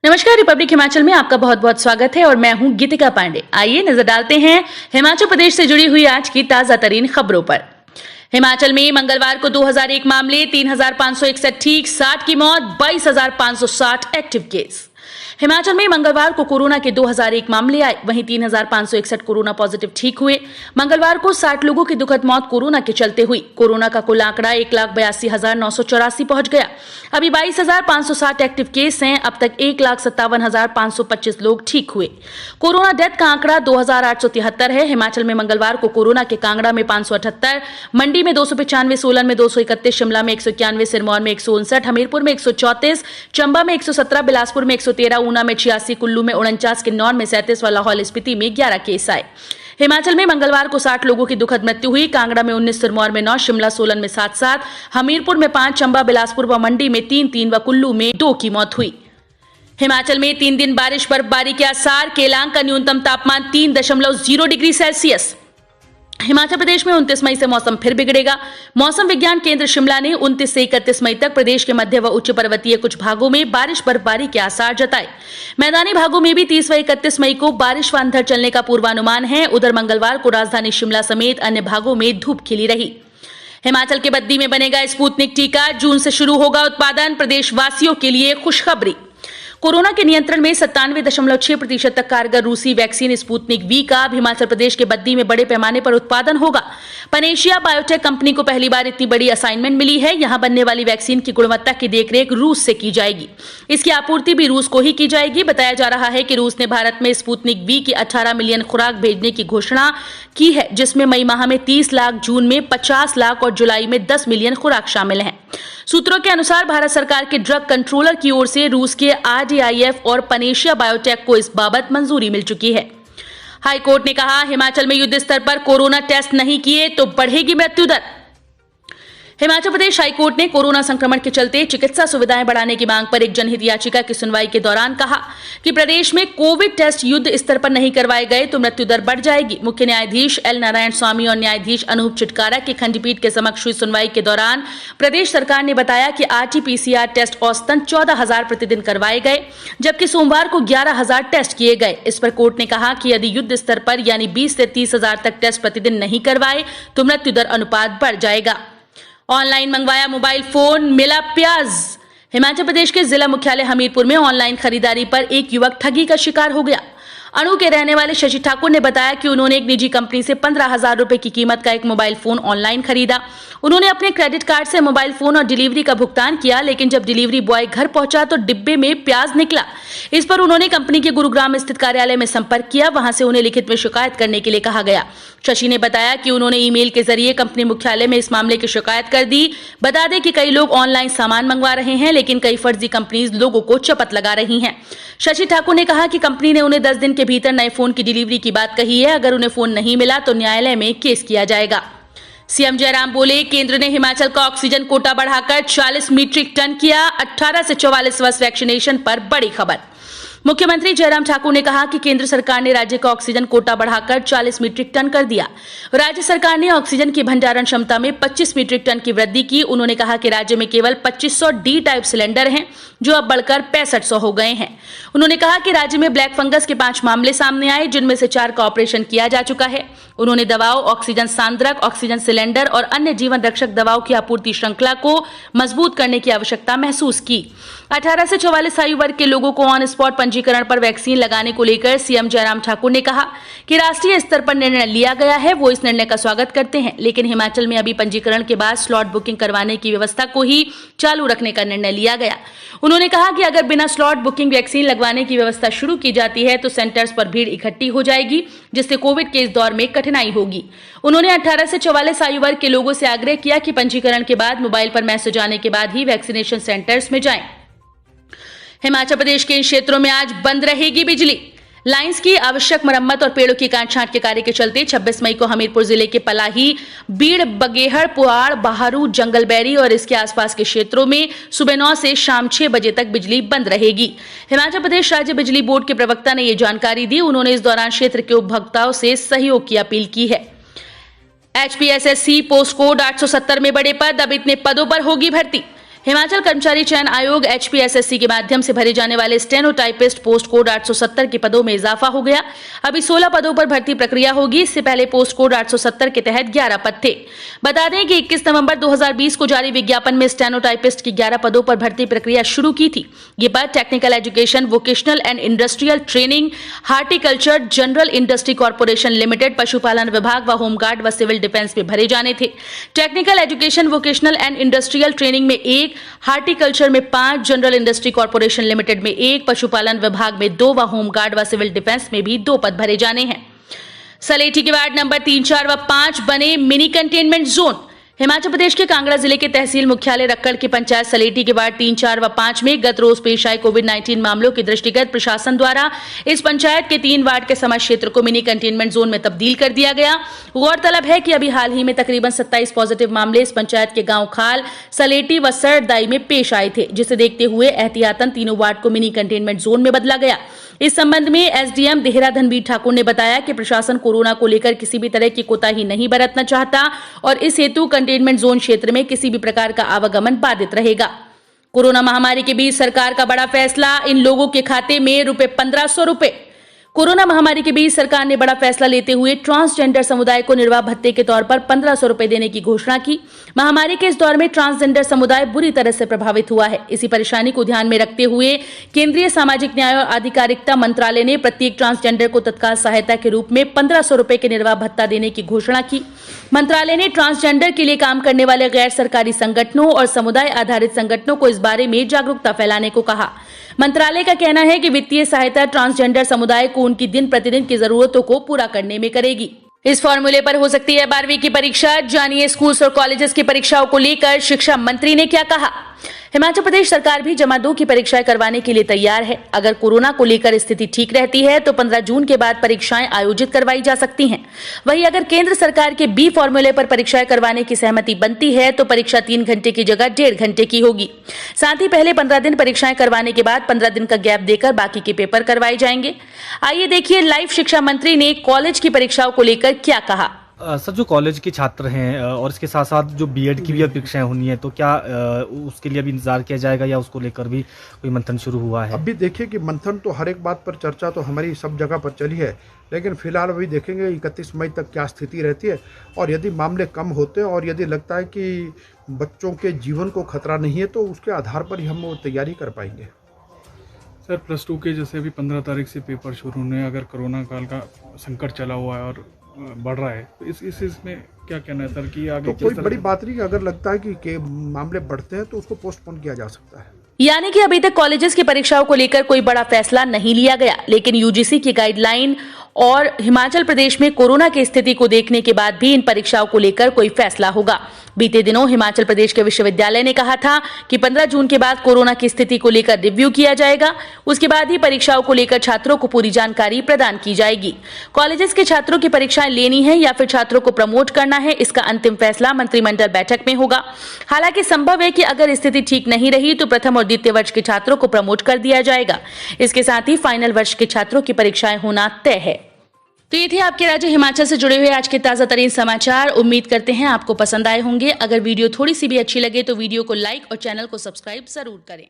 नमस्कार, रिपब्लिक हिमाचल में आपका बहुत बहुत स्वागत है और मैं हूं गीतिका पांडे। आइए नजर डालते हैं हिमाचल प्रदेश से जुड़ी हुई आज की ताजा तरीन खबरों पर। हिमाचल में मंगलवार को 2001 मामले, 3,561 ठीक, 60 की मौत, 22,560 एक्टिव केस। हिमाचल में मंगलवार को कोरोना के 2001 मामले आए, वहीं 3,561 कोरोना पॉजिटिव ठीक हुए। मंगलवार को 60 लोगों की दुखद मौत कोरोना के चलते हुई। कोरोना का कुल आंकड़ा 1,82,984 पहुंच गया। अभी 22,560 एक्टिव केस हैं। अब तक 1,57,525 लोग ठीक हुए। कोरोना डेथ का आंकड़ा 2,873 है। हिमाचल में मंगलवार को कोरोना के कांगड़ा में 578, मंडी में 295, सोलन में 231, शिमला में 191, सिरमौर में 159, हमीरपुर में 134, चंबा में 117, बिलासपुर में 113, ऊना में 86, कुल्लू में 49, किन्नौर में 37 व लाहौल स्पीति में 11 केस आए। हिमाचल में मंगलवार को 60 लोगों की दुखद मृत्यु हुई। कांगड़ा में 19, सिरमौर में 9, शिमला सोलन में 7-7, हमीरपुर में 5, चंबा बिलासपुर व मंडी में 3-3 व कुल्लू में 2 की मौत हुई। हिमाचल में 3 दिन बारिश बर्फबारी के आसार। केलांग का न्यूनतम तापमान 3.0 डिग्री सेल्सियस। हिमाचल प्रदेश में 29 मई से मौसम फिर बिगड़ेगा। मौसम विज्ञान केंद्र शिमला ने 29 से 31 मई तक प्रदेश के मध्य व उच्च पर्वतीय कुछ भागों में बारिश बर्फबारी के आसार जताए। मैदानी भागों में भी 30 व 31 मई को बारिश व अंधड़ चलने का पूर्वानुमान है। उधर मंगलवार को राजधानी शिमला समेत अन्य भागों में धूप खिली रही। हिमाचल के बद्दी में बनेगा स्पुतनिक टीका। जून से शुरू होगा उत्पादन। प्रदेशवासियों के लिए खुशखबरी। कोरोना के नियंत्रण में 97.6% तक कारगर रूसी वैक्सीन स्पुतनिक वी का अब हिमाचल प्रदेश के बद्दी में बड़े पैमाने पर उत्पादन होगा। पनेशिया बायोटेक कंपनी को पहली बार इतनी बड़ी असाइनमेंट मिली है। यहां बनने वाली वैक्सीन की गुणवत्ता की देखरेख रूस से की जाएगी। इसकी आपूर्ति भी रूस को ही की जाएगी। बताया जा रहा है कि रूस ने भारत में स्पुतनिक वी की 18 मिलियन खुराक भेजने की घोषणा की है, जिसमें मई माह में 30 लाख, जून में 50 लाख और जुलाई में 10 मिलियन खुराक शामिल हैं। सूत्रों के अनुसार भारत सरकार के ड्रग कंट्रोलर की ओर से रूस के RDIF और पनेशिया बायोटेक को इस बाबत मंजूरी मिल चुकी है। हाईकोर्ट ने कहा, हिमाचल में युद्ध स्तर पर कोरोना टेस्ट नहीं किए तो बढ़ेगी मृत्यु दर। हिमाचल प्रदेश हाईकोर्ट ने कोरोना संक्रमण के चलते चिकित्सा सुविधाएं बढ़ाने की मांग पर एक जनहित याचिका की सुनवाई के दौरान कहा कि प्रदेश में कोविड टेस्ट युद्ध स्तर पर नहीं करवाए गए तो मृत्यु दर बढ़ जाएगी। मुख्य न्यायाधीश L नारायण स्वामी और न्यायाधीश अनूप चिटकारा की खंडपीठ के समक्ष हुई सुनवाई के दौरान प्रदेश सरकार ने बताया कि RT-PCR टेस्ट औसतन 14,000 प्रतिदिन करवाए गए, जबकि सोमवार को 11,000 टेस्ट किए गए। इस पर कोर्ट ने कहा कि यदि युद्ध स्तर पर यानी 20 से 30,000 तक टेस्ट प्रतिदिन नहीं करवाए तो मृत्यु दर अनुपात बढ़ जाएगा। ऑनलाइन मंगवाया मोबाइल फोन, मिला प्याज। हिमाचल प्रदेश के जिला मुख्यालय हमीरपुर में ऑनलाइन खरीदारी पर एक युवक ठगी का शिकार हो गया। अणु के रहने वाले शशि ठाकुर ने बताया कि उन्होंने एक निजी कंपनी से 15,000 रुपए की कीमत का एक मोबाइल फोन ऑनलाइन खरीदा। उन्होंने अपने क्रेडिट कार्ड से मोबाइल फोन और डिलीवरी का भुगतान किया, लेकिन जब डिलीवरी बॉय घर पहुंचा तो डिब्बे में प्याज निकला। इस पर उन्होंने कंपनी के गुरुग्राम स्थित कार्यालय में संपर्क किया। वहां से उन्हें लिखित में शिकायत करने के लिए कहा गया। शशि ने बताया कि उन्होंने ईमेल के जरिए कंपनी मुख्यालय में इस मामले की शिकायत कर दी। बता दें कि कई लोग ऑनलाइन सामान मंगवा रहे हैं, लेकिन कई फर्जी कंपनीज लोगों को चपत लगा रही हैं। शशि ठाकुर ने कहा कि कंपनी ने उन्हें 10 दिन के भीतर नए फोन की डिलीवरी की बात कही है। अगर उन्हें फोन नहीं मिला तो न्यायालय में केस किया जाएगा। सीएम जयराम बोले, केंद्र ने हिमाचल का ऑक्सीजन कोटा बढ़ाकर 40 मीट्रिक टन किया। 18 से 44 वर्ष वैक्सीनेशन पर बड़ी खबर। मुख्यमंत्री जयराम ठाकुर ने कहा कि केंद्र सरकार ने राज्य का ऑक्सीजन कोटा बढ़ाकर 40 मीट्रिक टन कर दिया। राज्य सरकार ने ऑक्सीजन की भंडारण क्षमता में 25 मीट्रिक टन की वृद्धि की। उन्होंने कहा कि राज्य में केवल 2500 डी टाइप सिलेंडर हैं, जो अब बढ़कर 6500 हो गए हैं। उन्होंने कहा कि राज्य में ब्लैक फंगस के 5 मामले सामने आए, जिनमें से 4 का ऑपरेशन किया जा चुका है। उन्होंने दवाओं, ऑक्सीजन सांद्रक, ऑक्सीजन सिलेंडर और अन्य जीवन रक्षक दवाओं की आपूर्ति श्रृंखला को मजबूत करने की आवश्यकता महसूस की। 18 से 44 आयु वर्ग के लोगों को ऑन स्पॉट पंजीकरण पर वैक्सीन लगाने को लेकर सीएम जयराम ठाकुर ने कहा कि राष्ट्रीय स्तर पर निर्णय लिया गया है। वो इस निर्णय का स्वागत करते हैं, लेकिन हिमाचल में अभी पंजीकरण के बाद स्लॉट बुकिंग करवाने की व्यवस्था को ही चालू रखने का निर्णय लिया गया। उन्होंने कहा कि अगर बिना स्लॉट बुकिंग वैक्सीन लगवाने की व्यवस्था शुरू की जाती है तो सेंटर्स पर भीड़ इकट्ठी हो जाएगी, जिससे कोविड के इस दौर में कठिनाई होगी। उन्होंने 18 से 44 आयु वर्ग के लोगों से आग्रह किया कि पंजीकरण के बाद मोबाइल पर मैसेज आने के बाद ही वैक्सीनेशन सेंटर्स में जाएं। हिमाचल प्रदेश के इन क्षेत्रों में आज बंद रहेगी बिजली। लाइंस की आवश्यक मरम्मत और पेड़ों की काट छांट के कार्य के चलते 26 मई को हमीरपुर जिले के पलाही, बीड़, बगेहड़, पुआड़, बहारू, जंगलबैरी और इसके आसपास के क्षेत्रों में सुबह 9 से शाम 6 बजे तक बिजली बंद रहेगी। हिमाचल प्रदेश राज्य बिजली बोर्ड के प्रवक्ता ने ये जानकारी दी। उन्होंने इस दौरान क्षेत्र के उपभोक्ताओं से सहयोग की अपील की है। HPSSC पोस्ट कोड 870 में बड़े पद, अब इतने पदों पर होगी भर्ती। हिमाचल कर्मचारी चयन आयोग HPSSC के माध्यम से भरे जाने वाले स्टेनो टाइपिस्ट पोस्ट कोड 870 के पदों में इजाफा हो गया। अभी 16 पदों पर भर्ती प्रक्रिया होगी। इससे पहले पोस्ट कोड 870 के तहत 11 पद थे। बता दें कि 21 नवंबर 2020 को जारी विज्ञापन में स्टेनो टाइपिस्ट की 11 पदों पर भर्ती प्रक्रिया शुरू की थी। ये पद technical education, vocational and industrial training, horticulture, general industry corporation limited, पशुपालन विभाग व होमगार्ड व सिविल डिफेंस में भरे जाने थे। Technical education, vocational and industrial training में 1, हार्टिकल्चर में 5, जनरल इंडस्ट्री कॉर्पोरेशन लिमिटेड में 1, पशुपालन विभाग में 2 व होमगार्ड व सिविल डिफेंस में भी 2 पद भरे जाने हैं। सलेठी के वार्ड नंबर 3, 4 व 5 बने mini containment zone. Himachal Pradesh के कांगड़ा जिले के तहसील मुख्यालय रक्कड़ की पंचायत सलेठी के वार्ड 3, 4 व 5 में गत रोज पेश आए कोविड-19 मामलों के दृष्टिगत प्रशासन द्वारा इस पंचायत के 3 वार्ड के समाज क्षेत्र को मिनी कंटेनमेंट जोन में तब्दील कर दिया गया। गौरतलब है कि अभी हाल ही में तकरीबन 27 पॉजिटिव मामले इस पंचायत के गांव खाल, सलेठी व सरदाई में पेश आए थे, जिसे देखते हुए एहतियातन तीनों वार्ड को मिनी कंटेनमेंट जोन में बदला गया। इस संबंध में SDM देहरा धनबीर ठाकुर ने बताया कि प्रशासन कोरोना को लेकर किसी भी तरह की कोताही नहीं बरतना चाहता और इस हेतु कंटेनमेंट जोन क्षेत्र में किसी भी प्रकार का आवागमन बाधित रहेगा। कोरोना महामारी के बीच सरकार का बड़ा फैसला, इन लोगों के खाते में ₹1500। कोरोना महामारी के बीच सरकार ने बड़ा फैसला लेते हुए ट्रांसजेंडर समुदाय को निर्वाह भत्ते के तौर पर ₹1500 देने की घोषणा की। महामारी के इस दौर में ट्रांसजेंडर समुदाय बुरी तरह से प्रभावित हुआ है। इसी परेशानी को ध्यान में रखते हुए केंद्रीय सामाजिक न्याय और आधिकारिकता मंत्रालय ने प्रत्येक ट्रांसजेंडर को तत्काल सहायता के रूप में ₹1500 के निर्वाह भत्ता देने की घोषणा की। मंत्रालय ने ट्रांसजेंडर के लिए काम करने वाले गैर सरकारी संगठनों और समुदाय आधारित संगठनों को इस बारे में जागरूकता फैलाने को कहा। मंत्रालय का कहना है कि वित्तीय सहायता ट्रांसजेंडर समुदाय को उनकी दिन प्रतिदिन की जरूरतों को पूरा करने में करेगी। इस फॉर्मूले पर हो सकती है 12वीं की परीक्षा। जानिए स्कूल्स और कॉलेजेस की परीक्षाओं को लेकर शिक्षा मंत्री ने क्या कहा। हिमाचल प्रदेश सरकार भी जमा 2 की परीक्षाएं करवाने के लिए तैयार है। अगर कोरोना को लेकर स्थिति ठीक रहती है तो 15 जून के बाद परीक्षाएं आयोजित करवाई जा सकती हैं। वहीं अगर केंद्र सरकार के B फॉर्मूले पर परीक्षाएं करवाने की सहमति बनती है तो परीक्षा 3 घंटे की जगह 1.5 घंटे की होगी। साथ ही पहले 15 दिन परीक्षाएं करवाने के बाद 15 दिन का गैप देकर बाकी के पेपर करवाए जाएंगे। आइए देखिए लाइव शिक्षा मंत्री ने कॉलेज की परीक्षाओं को लेकर क्या कहा। सर, जो कॉलेज के छात्र हैं और इसके साथ साथ जो B.Ed की भी परीक्षाएं होनी है, तो क्या उसके लिए अभी इंतजार किया जाएगा या उसको लेकर भी कोई मंथन शुरू हुआ है? अभी देखिए कि मंथन तो हर एक बात पर चर्चा तो हमारी सब जगह पर चली है, लेकिन फिलहाल अभी देखेंगे 31 मई तक क्या स्थिति रहती है और यदि मामले कम होते हैं और यदि लगता है कि बच्चों के जीवन को खतरा नहीं है तो उसके आधार पर ही हम वो तैयारी कर पाएंगे। सर, +2 के जैसे अभी 15 तारीख से पेपर शुरू होने, अगर कोरोना काल का संकट चला हुआ है और बढ़ रहा है तो इसमें क्या कहना है सर कि आगे तो कोई बड़ी बात नहीं, अगर लगता है कि मामले बढ़ते हैं तो उसको पोस्टपोन किया जा सकता है। यानी कि अभी तक कॉलेजेस की परीक्षाओं को लेकर कोई बड़ा फैसला नहीं लिया गया, लेकिन UGC की गाइडलाइन और हिमाचल प्रदेश में कोरोना की स्थिति को देखने के बाद भी इन परीक्षाओं को लेकर कोई फैसला होगा। बीते दिनों हिमाचल प्रदेश के विश्वविद्यालय ने कहा था कि 15 जून के बाद कोरोना की स्थिति को लेकर रिव्यू किया जाएगा। उसके बाद ही परीक्षाओं को लेकर छात्रों को पूरी जानकारी प्रदान की जाएगी। कॉलेजेस के छात्रों की परीक्षाएं लेनी है या फिर छात्रों को प्रमोट करना है, इसका अंतिम फैसला मंत्रिमंडल बैठक में होगा। हालांकि संभव है कि अगर स्थिति ठीक नहीं रही तो प्रथम और द्वितीय वर्ष के छात्रों को प्रमोट कर दिया जाएगा। इसके साथ ही फाइनल वर्ष के छात्रों की परीक्षाएं होना तय है। तो ये थे आपके राज्य हिमाचल से जुड़े हुए आज के ताजा तरीन समाचार। उम्मीद करते हैं आपको पसंद आए होंगे। अगर वीडियो थोड़ी सी भी अच्छी लगे तो वीडियो को लाइक और चैनल को सब्सक्राइब जरूर करें।